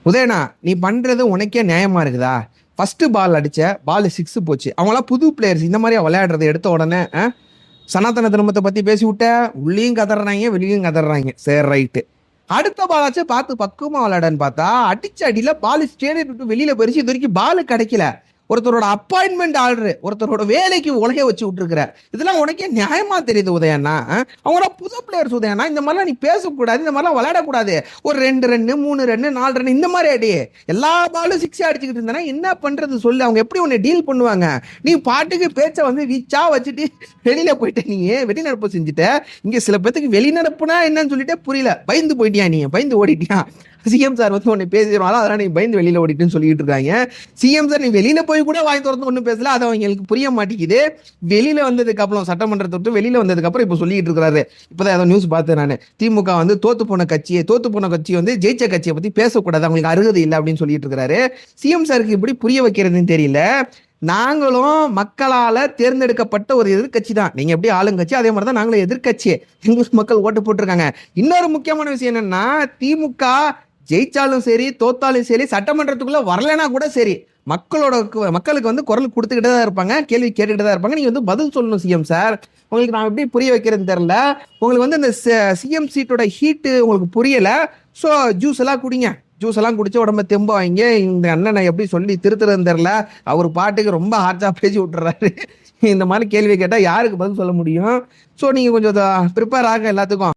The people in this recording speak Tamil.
உதயனா, நீ பண்றது உனக்கே நியாயமா இருக்குதா? ஃபர்ஸ்ட் பால் அடிச்ச, பால் 6 போச்சு. அவங்களாம் புது பிளேயர்ஸ். இந்த மாதிரியா விளையாடுறது எடுத்த உடனே? சனாதன தர்மத்தை பத்தி பேசி விட்ட, உள்ளேயும் கதறாங்க, வெளியும் கதறாங்க. சரி, ரைட்டு. அடுத்த பாலாச்சும் பார்த்து பக்குவமா விளையாடன்னு பார்த்தா, அடிச்ச அடியில பால் ஸ்டேடியம் விட்டு வெளியில போயிருச்சு. இது வரைக்கும் பால் கிடைக்கல. ஒருத்தரோட அப்பாயின்மெண்ட் ஆர்டர், ஒருத்தரோட வேலைக்கு உலக வச்சு விட்டுருக்கிற. இதெல்லாம் உனக்கே நியாயமா தெரியுது உதயண்ணா? அவங்கள புது பிளேயர்ஸ் உதயண்ணா. இந்த மாதிரிலாம் நீ பேசக்கூடாது, இந்த மாதிரிலாம் விளையாடக்கூடாது. ஒரு 2 ரன்னு 3 ரன்னு 4 ரன் இந்த மாதிரி அடி. எல்லா பாலும் 6 அடிச்சுக்கிட்டு இருந்தா என்ன பண்றது சொல்லு? அவங்க எப்படி உன்னை டீல் பண்ணுவாங்க? நீ பாட்டுக்கு பேச்ச வந்து வீச்சா வச்சுட்டு வெளியில போயிட்ட. நீ வெளிநடப்பு செஞ்சுட்ட. இங்க சில பேத்துக்கு வெளிநடப்புனா என்னன்னு சொல்லிட்டே புரியல. பயந்து போயிட்டியா? நீ பயந்து ஓடிட்டியா? சிஎம் சார் வந்து உன்னை பேசிடுவாங்க, அதெல்லாம் நீ பயந்து வெளியில ஓடிட்டுன்னு சொல்லிட்டு இருக்காங்க. சிஎம் சார் நீ வெளியில போய் கூட வாய் திறந்து ஒன்றும் பேசல. அது அவங்களுக்கு புரிய மாட்டேங்குது. வெளியில வந்ததுக்கு அப்புறம், சட்டமன்றத்தை விட்டு வெளியில வந்ததுக்கு அப்புறம் இப்ப சொல்லிட்டு இருக்கிறாரு. இப்பதான் ஏதோ நியூஸ் பார்த்தேன் நான். திமுக வந்து தோத்து போன கட்சி வந்து ஜெயிச்ச கட்சியை பத்தி பேசக்கூடாது, அவங்களுக்கு அருகதை இல்லை அப்படின்னு சொல்லிட்டு இருக்கிறாரு. சிஎம் சாருக்கு இப்படி புரிய வைக்கிறதுன்னு தெரியல. நாங்களும் மக்களால தேர்ந்தெடுக்கப்பட்ட ஒரு எதிர்கட்சி தான். நீங்க எப்படி ஆளுங்கட்சி, அதே மாதிரி தான் நாங்களும் எதிர்கட்சி. எங்களுக்கு மக்கள் ஓட்டு போட்டிருக்காங்க. இன்னொரு முக்கியமான விஷயம் என்னன்னா, திமுக ஜெயிச்சாலும் சரி தோத்தாலும் சரி, சட்டமன்றத்துக்குள்ள வரலனா கூட சரி, மக்களுக்கு வந்து குரல் கொடுத்துக்கிட்டே தான் இருப்பாங்க, கேள்வி கேட்டுக்கிட்டு தான் இருப்பாங்க. நீங்க வந்து பதில் சொல்லணும் சிஎம் சார். உங்களுக்கு நான் எப்படி புரிய வைக்கிறேன்னு தெரியல. உங்களுக்கு வந்து இந்த சிஎம் சீட்டோட ஹீட்டு உங்களுக்கு புரியல. ஸோ ஜூஸ் எல்லாம் குடிங்க. ஜூஸ் எல்லாம் குடிச்சு உடம்ப தெம்ப வாங்க. இந்த அண்ணனை எப்படி சொல்லி திருத்துறதுன்னு தெரியல. அவர் பாட்டுக்கு ரொம்ப ஹார்ட்டா பேசி விட்டுறாரு. இந்த மாதிரி கேள்வி கேட்டா யாருக்கு பதில் சொல்ல முடியும்? ஸோ நீங்க கொஞ்சம் ப்ரிப்பேர் ஆக எல்லாத்துக்கும்.